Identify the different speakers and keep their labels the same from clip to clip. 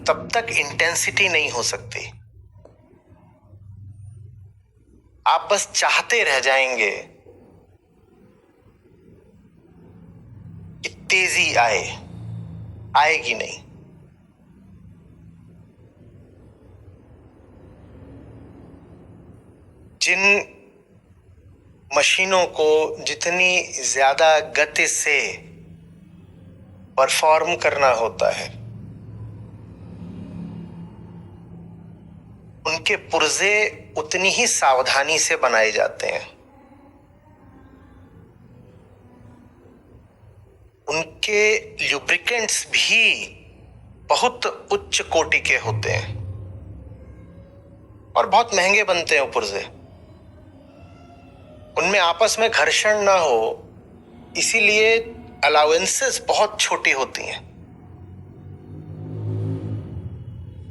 Speaker 1: तब तक इंटेंसिटी नहीं हो सकती। आप बस चाहते रह जाएंगे कि तेजी आए, आएगी नहीं। जिन मशीनों को जितनी ज्यादा गति से परफॉर्म करना होता है, उनके पुर्जे उतनी ही सावधानी से बनाए जाते हैं। उनके ल्यूब्रिकेंट्स भी बहुत उच्च कोटि के होते हैं और बहुत महंगे बनते हैं वो पुर्जे। उनमें आपस में घर्षण ना हो, इसीलिए अलाउंसेस बहुत छोटी होती हैं,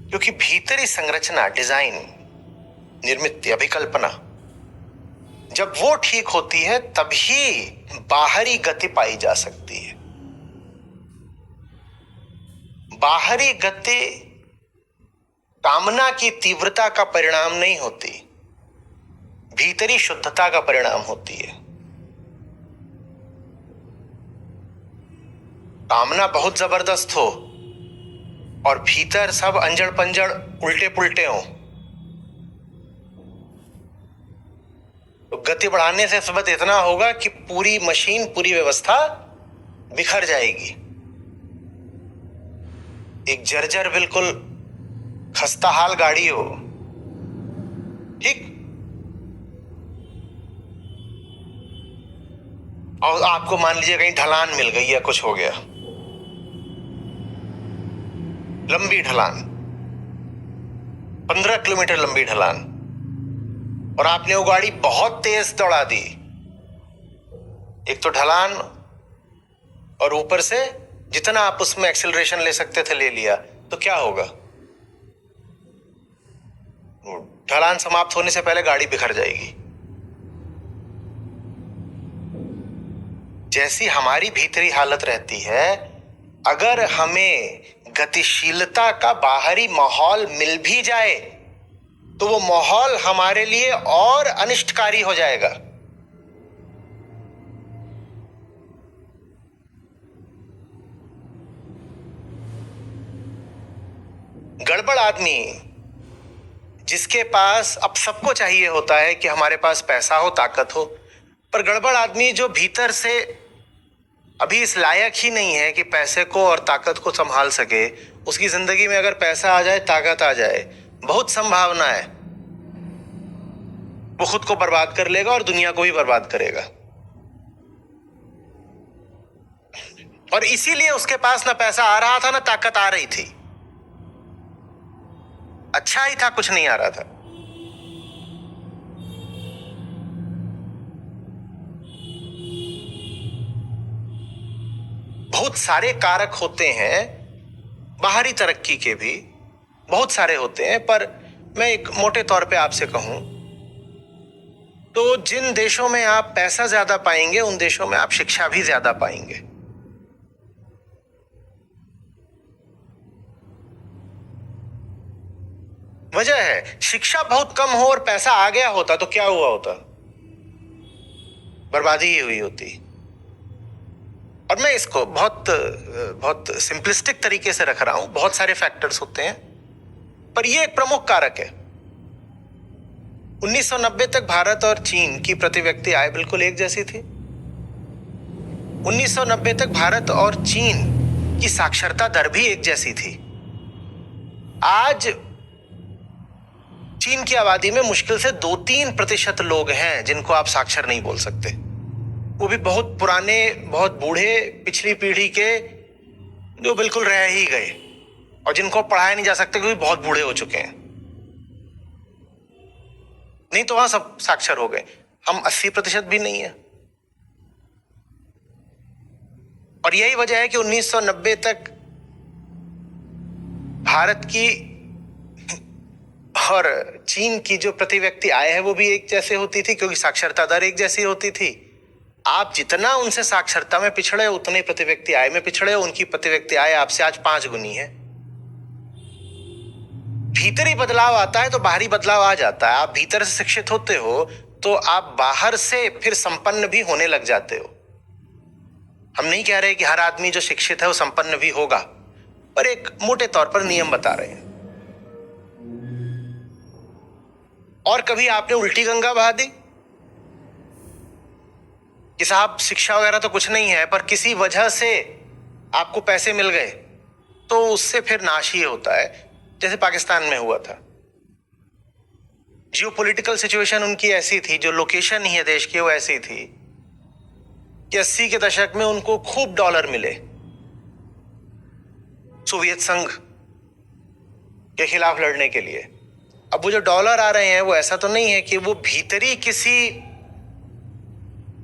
Speaker 1: क्योंकि भीतरी संरचना, डिजाइन, निर्मित, अभिकल्पना जब वो ठीक होती है तभी बाहरी गति पाई जा सकती है। बाहरी गति कामना की तीव्रता का परिणाम नहीं होती, भीतरी शुद्धता का परिणाम होती है। कामना बहुत जबरदस्त हो और भीतर सब अंजड़ पंजड़ उल्टे पुल्टे हो, तो गति बढ़ाने से सबक इतना होगा कि पूरी मशीन, पूरी व्यवस्था बिखर जाएगी। एक जर्जर, बिल्कुल खस्ताहाल गाड़ी हो, ठीक, और आपको मान लीजिए कहीं ढलान मिल गई या कुछ हो गया, लंबी ढलान, 15 किलोमीटर लंबी ढलान, और आपने वो गाड़ी बहुत तेज दौड़ा दी। एक तो ढलान और ऊपर से जितना आप उसमें एक्सेलरेशन ले सकते थे ले लिया, तो क्या होगा? ढलान समाप्त होने से पहले गाड़ी बिखर जाएगी। जैसी हमारी भीतरी हालत रहती है, अगर हमें गतिशीलता का बाहरी माहौल मिल भी जाए तो वो माहौल हमारे लिए और अनिष्टकारी हो जाएगा। गड़बड़ आदमी, जिसके पास, अब सबको चाहिए होता है कि हमारे पास पैसा हो, ताकत हो, पर गड़बड़ आदमी जो भीतर से अभी इस लायक ही नहीं है कि पैसे को और ताकत को संभाल सके, उसकी जिंदगी में अगर पैसा आ जाए, ताकत आ जाए, बहुत संभावना है वो खुद को बर्बाद कर लेगा और दुनिया को भी बर्बाद करेगा। और इसीलिए उसके पास ना पैसा आ रहा था ना ताकत आ रही थी। अच्छा ही था, कुछ नहीं आ रहा था। बहुत सारे कारक होते हैं, बाहरी तरक्की के भी बहुत सारे होते हैं, पर मैं एक मोटे तौर पे आपसे कहूं तो जिन देशों में आप पैसा ज्यादा पाएंगे, उन देशों में आप शिक्षा भी ज्यादा पाएंगे। वजह है, शिक्षा बहुत कम हो और पैसा आ गया होता तो क्या हुआ होता? बर्बादी ही हुई होती। और मैं इसको बहुत सिंपलिस्टिक तरीके से रख रहा हूं, बहुत सारे फैक्टर्स होते हैं, पर यह एक प्रमुख कारक है। 1990 तक भारत और चीन की प्रति व्यक्ति आय बिल्कुल एक जैसी थी। 1990 तक भारत और चीन की साक्षरता दर भी एक जैसी थी। आज चीन की आबादी में मुश्किल से 2-3% लोग हैं जिनको आप साक्षर नहीं बोल सकते। वो भी बहुत पुराने, बहुत बूढ़े, पिछली पीढ़ी के, जो बिल्कुल रह ही गए और जिनको पढ़ाया नहीं जा सकता क्योंकि बहुत बूढ़े हो चुके हैं। नहीं तो वहां सब साक्षर हो गए। हम 80% भी नहीं है। और यही वजह है कि 1990 तक भारत की और चीन की जो प्रति व्यक्ति आय है वो भी एक जैसे होती थी, क्योंकि साक्षरता दर एक जैसी होती थी। आप जितना उनसे साक्षरता में पिछड़े, उतने प्रति व्यक्ति आय में पिछड़े। उनकी प्रति व्यक्ति आय आपसे आज 5 गुनी है। भीतरी बदलाव आता है तो बाहरी बदलाव आ जाता है। आप भीतर से शिक्षित होते हो तो आप बाहर से फिर संपन्न भी होने लग जाते हो। हम नहीं कह रहे कि हर आदमी जो शिक्षित है वो संपन्न भी होगा, पर एक मोटे तौर पर नियम बता रहे हैं। और कभी आपने उल्टी गंगा बहा दी कि साहब शिक्षा वगैरह तो कुछ नहीं है, पर किसी वजह से आपको पैसे मिल गए, तो उससे फिर नाश ही होता है, जैसे पाकिस्तान में हुआ था। जियोपॉलिटिकल सिचुएशन उनकी ऐसी थी, जो लोकेशन ही है देश की वो ऐसी थी कि 80 के दशक में उनको खूब डॉलर मिले सोवियत संघ के खिलाफ लड़ने के लिए। अब वो जो डॉलर आ रहे हैं वो ऐसा तो नहीं है कि वो भीतरी किसी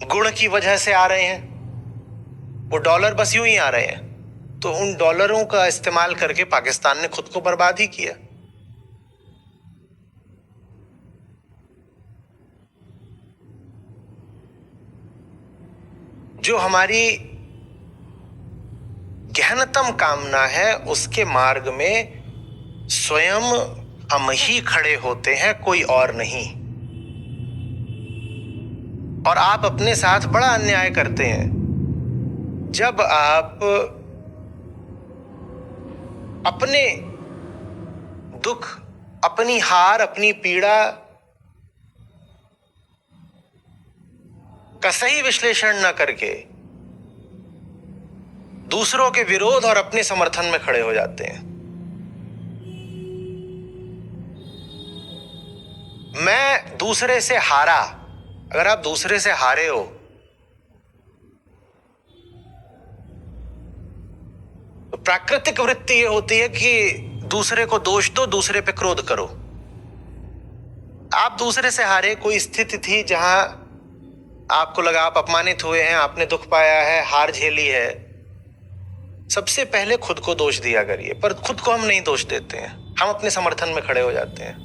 Speaker 1: गुण की वजह से आ रहे हैं, वो डॉलर बस यूं ही आ रहे हैं। तो उन डॉलरों का इस्तेमाल करके पाकिस्तान ने खुद को बर्बाद ही किया। जो हमारी गहनतम कामना है उसके मार्ग में स्वयं हम ही खड़े होते हैं, कोई और नहीं। और आप अपने साथ बड़ा अन्याय करते हैं जब आप अपने दुख, अपनी हार, अपनी पीड़ा का सही विश्लेषण न करके दूसरों के विरोध और अपने समर्थन में खड़े हो जाते हैं। मैं दूसरे से हारा, अगर आप दूसरे से हारे हो तो प्राकृतिक वृत्ति ये होती है कि दूसरे को दोष दो, दूसरे पे क्रोध करो। आप दूसरे से हारे, कोई स्थिति थी जहां आपको लगा आप अपमानित हुए हैं, आपने दुख पाया है, हार झेली है, सबसे पहले खुद को दोष दिया करिए। पर खुद को हम नहीं दोष देते हैं, हम अपने समर्थन में खड़े हो जाते हैं।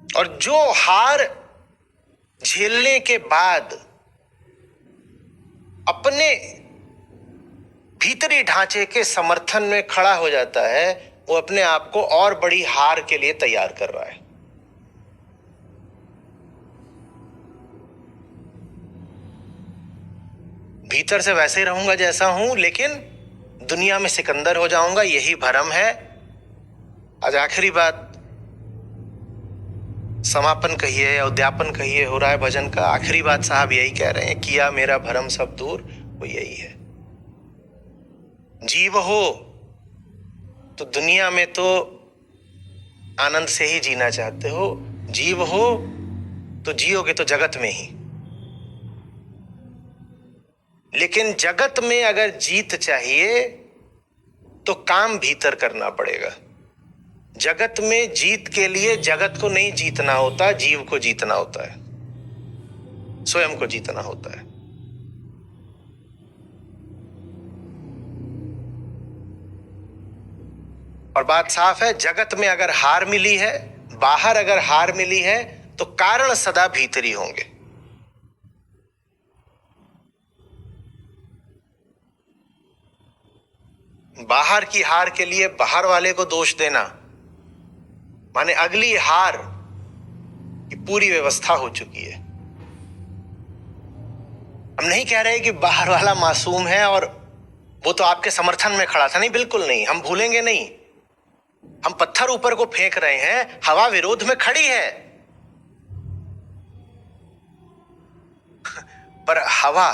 Speaker 1: और जो हार झेलने के बाद अपने भीतरी ढांचे के समर्थन में खड़ा हो जाता है, वो अपने आप को और बड़ी हार के लिए तैयार कर रहा है। भीतर से वैसे ही रहूंगा जैसा हूं, लेकिन दुनिया में सिकंदर हो जाऊंगा, यही भरम है। आज आखिरी बात, समापन कहिए या उद्यापन कहिए हो रहा है भजन का, आखिरी बात साहब यही कह रहे हैं, किया मेरा भरम सब दूर, वो यही है। जीव हो तो दुनिया में तो आनंद से ही जीना चाहते हो, जीव हो तो जियोगे तो जगत में ही। लेकिन जगत में अगर जीत चाहिए तो काम भीतर करना पड़ेगा। जगत में जीत के लिए जगत को नहीं जीतना होता, जीव को जीतना होता है, स्वयं को जीतना होता है। और बात साफ है, जगत में अगर हार मिली है, बाहर अगर हार मिली है, तो कारण सदा भीतरी होंगे। बाहर की हार के लिए बाहर वाले को दोष देना माने अगली हार की पूरी व्यवस्था हो चुकी है। हम नहीं कह रहे कि बाहर वाला मासूम है और वो तो आपके समर्थन में खड़ा था, नहीं, बिल्कुल नहीं। हम भूलेंगे नहीं, हम पत्थर ऊपर को फेंक रहे हैं, हवा विरोध में खड़ी है। पर हवा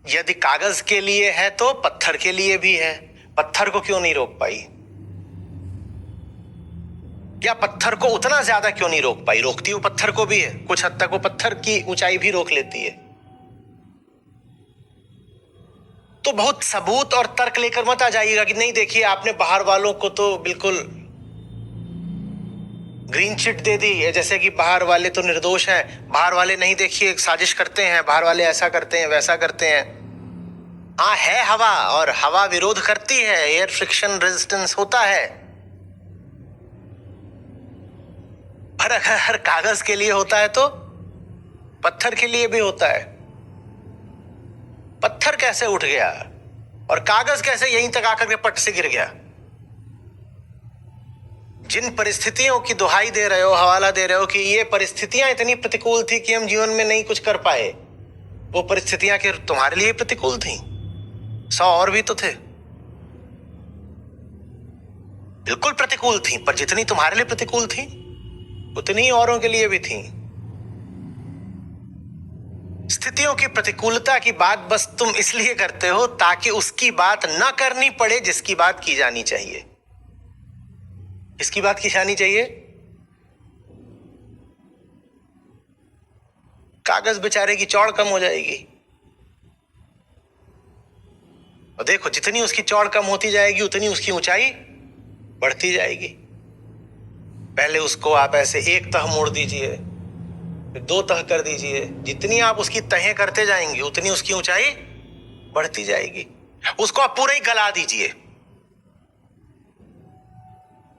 Speaker 1: यदि कागज के लिए है तो पत्थर के लिए भी है। पत्थर को क्यों नहीं रोक पाई, या पत्थर को उतना ज्यादा क्यों नहीं रोक पाई? रोकती वो पत्थर को भी है, कुछ हद तक वो पत्थर की ऊंचाई भी रोक लेती है। तो बहुत सबूत और तर्क लेकर मत आ जाइएगा कि नहीं देखिए आपने बाहर वालों को तो बिल्कुल ग्रीन चिट दे दी, जैसे कि बाहर वाले तो निर्दोष हैं, बाहर वाले नहीं देखिए साजिश करते हैं, बाहर वाले ऐसा करते हैं वैसा करते हैं। हाँ है हवा, और हवा विरोध करती है, एयर फ्रिक्शन रेजिस्टेंस होता है। पर अगर कागज के लिए होता है तो पत्थर के लिए भी होता है। पत्थर कैसे उठ गया और कागज कैसे यहीं तक आकर के पट से गिर गया? जिन परिस्थितियों की दुहाई दे रहे हो, हवाला दे रहे हो कि ये परिस्थितियां इतनी प्रतिकूल थी कि हम जीवन में नहीं कुछ कर पाए, वो परिस्थितियां कि तुम्हारे लिए प्रतिकूल थी? 100 और भी तो थे, बिल्कुल प्रतिकूल थी, पर जितनी तुम्हारे लिए प्रतिकूल थी उतनी ही औरों के लिए भी थी। स्थितियों की प्रतिकूलता की बात बस तुम इसलिए करते हो ताकि उसकी बात ना करनी पड़े जिसकी बात की जानी चाहिए। इसकी बात की जानी चाहिए, कागज बेचारे की चौड़ कम हो जाएगी। और देखो, जितनी उसकी चौड़ कम होती जाएगी उतनी उसकी ऊंचाई बढ़ती जाएगी। पहले उसको आप ऐसे एक तह मोड़ दीजिए, फिर 2 तह कर दीजिए। जितनी आप उसकी तहें करते जाएंगे उतनी उसकी ऊंचाई बढ़ती जाएगी। उसको आप पूरा ही गला दीजिए,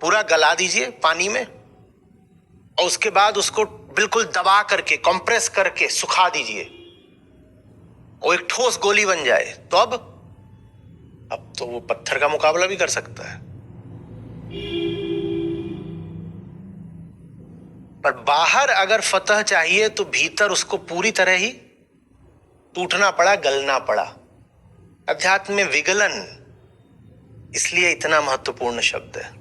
Speaker 1: पूरा गला दीजिए पानी में, और उसके बाद उसको बिल्कुल दबा करके, कंप्रेस करके सुखा दीजिए, वो एक ठोस गोली बन जाए। तो अब तो वो पत्थर का मुकाबला भी कर सकता है। पर बाहर अगर फतह चाहिए तो भीतर उसको पूरी तरह ही टूटना पड़ा, गलना पड़ा। अध्यात्म में विगलन इसलिए इतना महत्वपूर्ण शब्द है।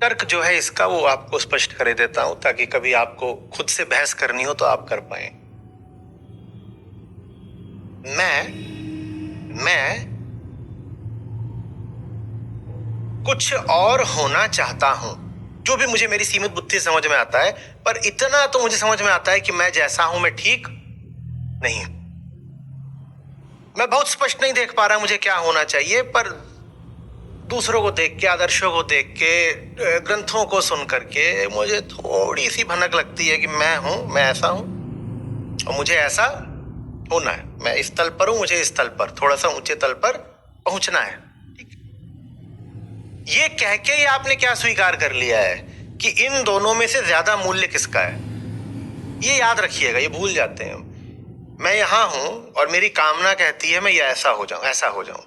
Speaker 1: तर्क जो है इसका वो आपको स्पष्ट कर देता हूं ताकि कभी आपको खुद से बहस करनी हो तो आप कर पाए। मैं कुछ और होना चाहता हूं, जो भी मुझे मेरी सीमित बुद्धि समझ में आता है, पर इतना तो मुझे समझ में आता है कि मैं जैसा हूं मैं ठीक नहीं। मैं बहुत स्पष्ट नहीं देख पा रहा मुझे क्या होना चाहिए, पर दूसरों को देख के, आदर्शों को देख के, ग्रंथों को सुन करके मुझे थोड़ी सी भनक लगती है कि मैं ऐसा हूं और मुझे ऐसा होना है। मैं इस तल पर हूं, मुझे इस तल पर, थोड़ा सा ऊंचे तल पर पहुंचना है। ये कह के ही आपने क्या स्वीकार कर लिया है कि इन दोनों में से ज्यादा मूल्य किसका है? ये याद रखिएगा, ये भूल जाते हैं। मैं यहां हूं और मेरी कामना कहती है मैं ये ऐसा हो जाऊं, ऐसा हो जाऊं।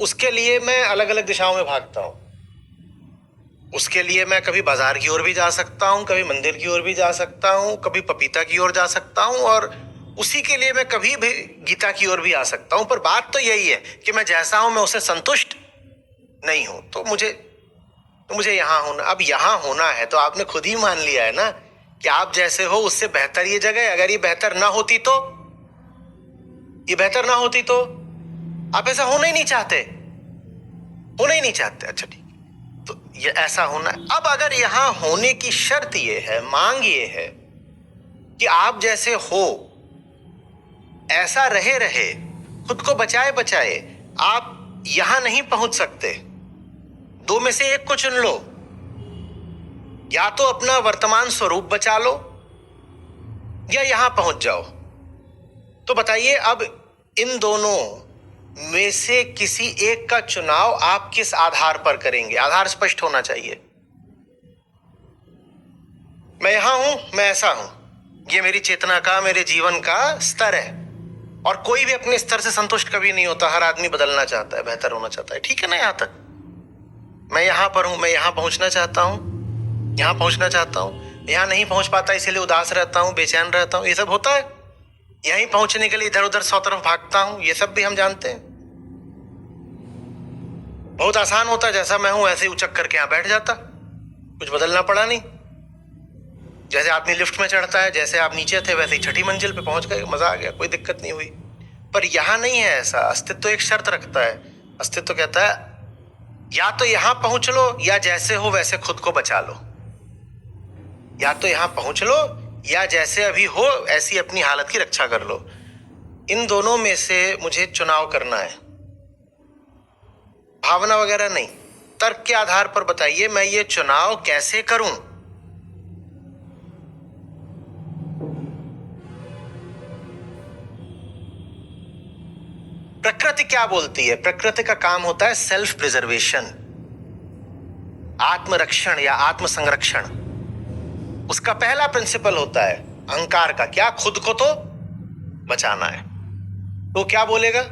Speaker 1: उसके लिए मैं अलग अलग दिशाओं में भागता हूं। उसके लिए मैं कभी बाजार की ओर भी जा सकता हूं, कभी मंदिर की ओर भी जा सकता हूं, कभी पपीता की ओर जा सकता हूं, और उसी के लिए मैं कभी भी गीता की ओर भी आ सकता हूं। पर बात तो यही है कि मैं जैसा हूं मैं उससे संतुष्ट नहीं हूं। तो मुझे यहां होना, अब यहां होना है तो आपने खुद ही मान लिया है ना कि आप जैसे हो उससे बेहतर ये जगह है। अगर ये बेहतर ना होती तो, ये बेहतर ना होती तो आप ऐसा होना ही नहीं चाहते, होना ही नहीं चाहते। अच्छा ठीक, तो ये ऐसा होना है। अब अगर यहां होने की शर्त ये है, मांग ये है कि आप जैसे हो ऐसा रहे, खुद को बचाए बचाए आप यहां नहीं पहुंच सकते। 2 में से एक को चुन लो, या तो अपना वर्तमान स्वरूप बचा लो या यहां पहुंच जाओ। तो बताइए, अब इन दोनों में से किसी एक का चुनाव आप किस आधार पर करेंगे? आधार स्पष्ट होना चाहिए। मैं यहां हूं, मैं ऐसा हूं, ये मेरी चेतना का, मेरे जीवन का स्तर है, और कोई भी अपने स्तर से संतुष्ट कभी नहीं होता। हर आदमी बदलना चाहता है, बेहतर होना चाहता है, ठीक है ना? यहां तक मैं यहां पर हूं, मैं यहां पहुंचना चाहता हूं, यहां पहुंचना चाहता हूं, यहां नहीं पहुंच पाता इसीलिए उदास रहता हूं, बेचैन रहता हूं, ये सब होता है। यहीं पहुंचने के लिए इधर उधर 100 तरफ भागता हूं, ये सब भी हम जानते हैं। बहुत आसान होता, जैसा मैं हूं ऐसे ही उचक करके यहां बैठ जाता, कुछ बदलना पड़ा नहीं। जैसे आदमी लिफ्ट में चढ़ता है, जैसे आप नीचे थे वैसे ही 6ठी मंजिल पे पहुंच गए, मजा आ गया, कोई दिक्कत नहीं हुई। पर यहां नहीं है ऐसा। अस्तित्व एक शर्त रखता है। अस्तित्व कहता है या तो यहां पहुंच लो या जैसे हो वैसे खुद को बचा लो। या तो यहां पहुंच लो या जैसे अभी हो ऐसी अपनी हालत की रक्षा कर लो। इन दोनों में से मुझे चुनाव करना है, भावना वगैरह नहीं। तर्क के आधार पर बताइए मैं ये चुनाव कैसे करूं? प्रकृति क्या बोलती है? प्रकृति का काम होता है सेल्फ प्रिजर्वेशन, आत्मरक्षण या आत्म संरक्षण। उसका पहला प्रिंसिपल होता है अहंकार का, क्या? खुद को तो बचाना है। तो क्या बोलेगा?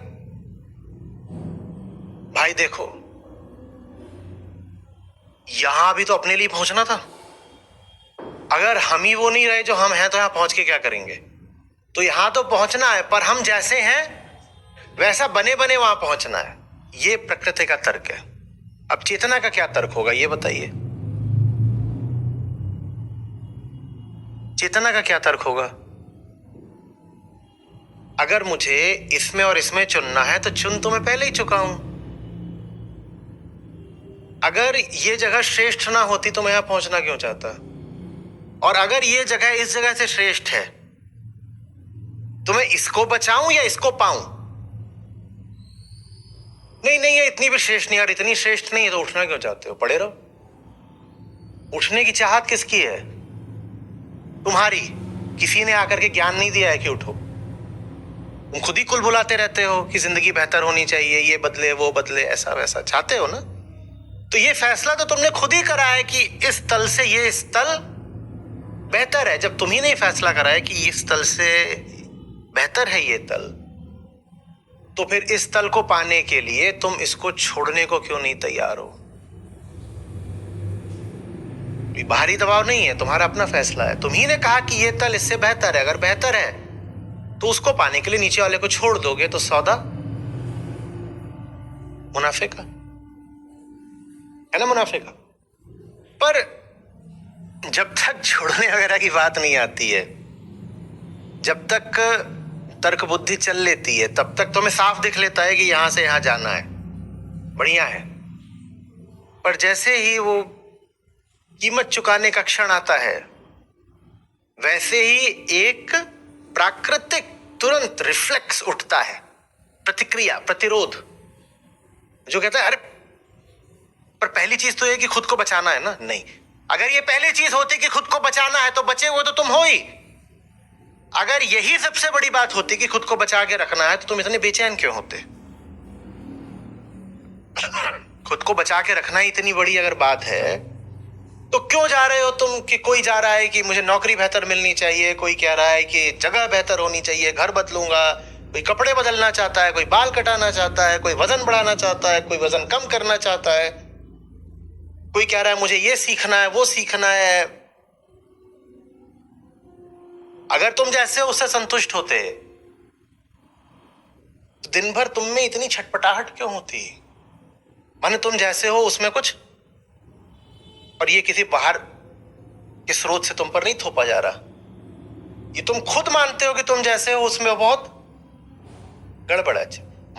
Speaker 1: भाई देखो, यहां भी तो अपने लिए पहुंचना था। अगर हम ही वो नहीं रहे जो हम हैं, तो यहां पहुंच के क्या करेंगे? तो यहां तो पहुंचना है, पर हम जैसे हैं वैसा बने बने वहां पहुंचना है। ये प्रकृति का तर्क है। अब चेतना का क्या तर्क होगा, ये बताइए। चेतना का क्या तर्क होगा? अगर मुझे इसमें और इसमें चुनना है तो चुन तो मैं पहले ही चुका हूं। अगर ये जगह श्रेष्ठ ना होती तो मैं यहां पहुंचना क्यों चाहता? और अगर ये जगह इस जगह से श्रेष्ठ है तो मैं इसको बचाऊं या इसको पाऊं? नहीं नहीं, ये इतनी भी श्रेष्ठ नहीं, यार इतनी श्रेष्ठ नहीं है, तो उठना क्यों चाहते हो? पड़े रहो। उठने की चाहत किसकी है? तुम्हारी। किसी ने आकर के ज्ञान नहीं दिया है कि उठो। तुम खुद ही कुल बुलाते रहते हो कि जिंदगी बेहतर होनी चाहिए, ये बदले वो बदले, ऐसा वैसा चाहते हो ना। तो ये फैसला तो तुमने खुद ही करा है कि इस तल से ये इस तल बेहतर है। जब तुम ही नहीं फैसला करा है कि इस तल से बेहतर है ये तल, तो फिर इस तल को पाने के लिए तुम इसको छोड़ने को क्यों नहीं तैयार हो? बाहरी दबाव नहीं है, तुम्हारा अपना फैसला है। तुम ही ने कहा कि ये तल इससे बेहतर है। अगर बेहतर है तो उसको पाने के लिए नीचे वाले को छोड़ दोगे, तो सौदा मुनाफे का है ना, मुनाफे का। पर जब तक छोड़ने वगैरह की बात नहीं आती है, जब तक तर्क बुद्धि चल लेती है, तब तक तुम्हें साफ दिख लेता है कि यहां से यहां जाना है, बढ़िया है। पर जैसे ही वो कीमत चुकाने का क्षण आता है, वैसे ही एक प्राकृतिक तुरंत रिफ्लेक्स उठता है, प्रतिक्रिया, प्रतिरोध, जो कहता है अरे पर पहली चीज तो ये कि खुद को बचाना है ना। नहीं, अगर ये पहली चीज होती कि खुद को बचाना है, तो बचे हुए तो तुम हो ही। अगर यही सबसे बड़ी बात होती कि खुद को बचा के रखना है, तो तुम इतने बेचैन क्यों होते? खुद को बचा के रखना ही इतनी बड़ी अगर बात है, तो क्यों जा रहे हो तुम? कि कोई जा रहा है कि मुझे नौकरी बेहतर मिलनी चाहिए, कोई कह रहा है कि जगह बेहतर होनी चाहिए, घर बदलूंगा, कोई कपड़े बदलना चाहता है, कोई बाल कटाना चाहता है, कोई वजन बढ़ाना चाहता है, कोई वजन कम करना चाहता है, कोई कह रहा है मुझे ये सीखना है, वो सीखना है। अगर तुम जैसे उससे संतुष्ट होते तो दिन भर तुम में इतनी छटपटाहट क्यों होती? माने तुम जैसे हो उसमें कुछ, और ये किसी बाहर के स्रोत से तुम पर नहीं थोपा जा रहा। ये तुम खुद मानते हो कि तुम जैसे हो उसमें बहुत गड़बड़ है।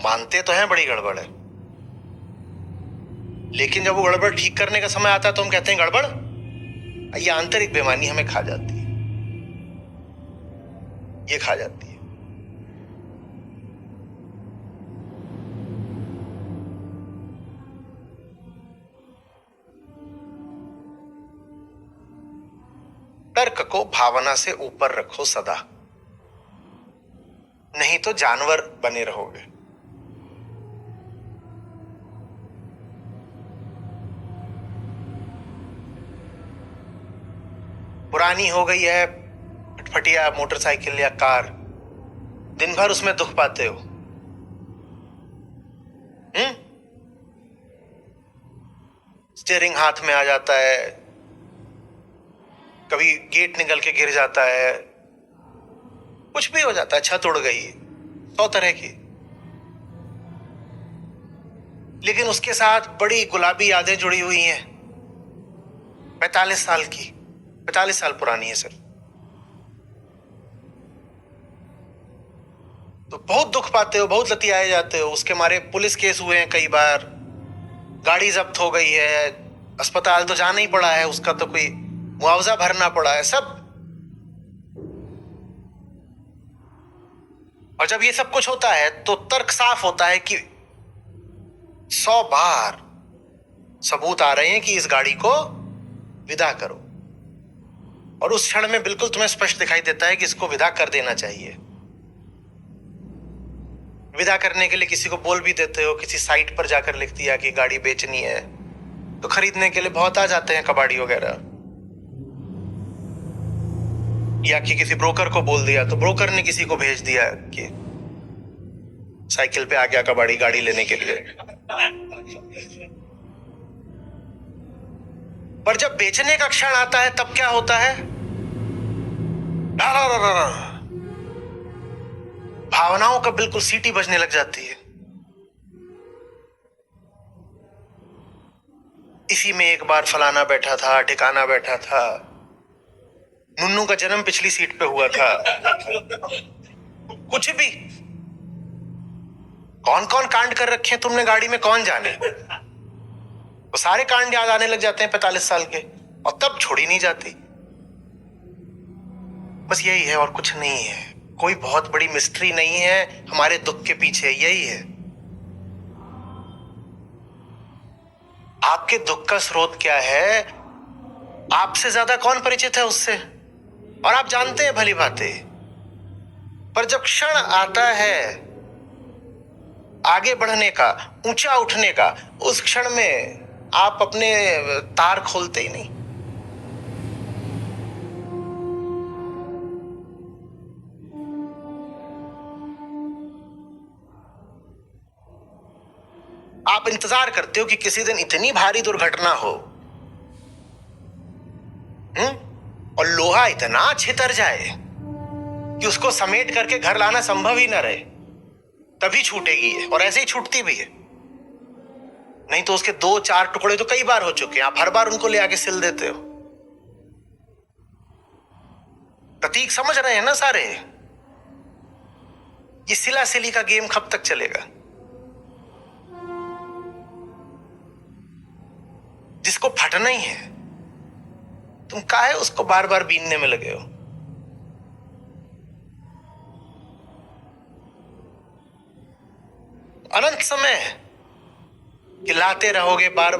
Speaker 1: मानते तो हैं बड़ी गड़बड़ है, लेकिन जब वो गड़बड़ ठीक करने का समय आता है तो हम कहते हैं गड़बड़। ये आंतरिक बेईमानी हमें खा जाती है, ये खा जाती है। तर्क को भावना से ऊपर रखो सदा, नहीं तो जानवर बने रहोगे। पुरानी हो गई है फटफटिया मोटरसाइकिल या कार, दिन भर उसमें दुख पाते हो। स्टीयरिंग हाथ में आ जाता है, कभी गेट निकल के गिर जाता है, कुछ भी हो जाता है, छत उड़ गई, 100 तरह की। लेकिन उसके साथ बड़ी गुलाबी यादें जुड़ी हुई हैं, 45 साल की, 45 साल पुरानी है सर। तो बहुत दुख पाते हो, बहुत लतियाए जाते हो। उसके मारे पुलिस केस हुए हैं कई बार, गाड़ी जब्त हो गई है, अस्पताल तो जाना ही पड़ा है, उसका तो कोई मुआवजा भरना पड़ा है, सब। और जब ये सब कुछ होता है तो तर्क साफ होता है कि 100 बार सबूत आ रहे हैं कि इस गाड़ी को विदा करो, और उस क्षण में बिल्कुल तुम्हें स्पष्ट दिखाई देता है कि इसको विदा कर देना चाहिए। विदा करने के लिए किसी को बोल भी देते हो, किसी साइट पर जाकर लिख दिया कि गाड़ी बेचनी है, तो खरीदने के लिए बहुत आ जाते हैं कबाड़ी वगैरह, या कि किसी ब्रोकर को बोल दिया तो ब्रोकर ने किसी को भेज दिया कि साइकिल पे आ गया कबाड़ी गाड़ी लेने के लिए। पर जब बेचने का क्षण आता है तब क्या होता है? भावनाओं का बिल्कुल सीटी बजने लग जाती है। इसी में एक बार फलाना बैठा था, ठिकाना बैठा था, मुन्नू का जन्म पिछली सीट पे हुआ था। कुछ भी, कौन कौन कांड कर रखे हैं तुमने गाड़ी में कौन जाने। तो सारे कांड याद आने लग जाते हैं 45 साल के, और तब छोड़ी नहीं जाती। बस यही है और कुछ नहीं है। कोई बहुत बड़ी मिस्ट्री नहीं है हमारे दुख के पीछे, यही है। आपके दुख का स्रोत क्या है, आपसे ज्यादा कौन परिचित है उससे, और आप जानते हैं भली बातें। पर जब क्षण आता है आगे बढ़ने का, ऊंचा उठने का, उस क्षण में आप अपने तार खोलते ही नहीं। आप इंतजार करते हो कि किसी दिन इतनी भारी दुर्घटना हो, और लोहा इतना छितर जाए कि उसको समेट करके घर लाना संभव ही ना रहे, तभी छूटेगी है, और ऐसे ही छूटती भी है। नहीं तो उसके 2-4 टुकड़े तो कई बार हो चुके हैं, आप हर बार उनको ले आके सिल देते हो। प्रतीक समझ रहे हैं ना सारे? ये सिला सिली का गेम कब तक चलेगा? जिसको फटना ही है, तुम काहे उसको बार बार बीनने में लगे हो? अनंत समय कि लाते रहोगे बार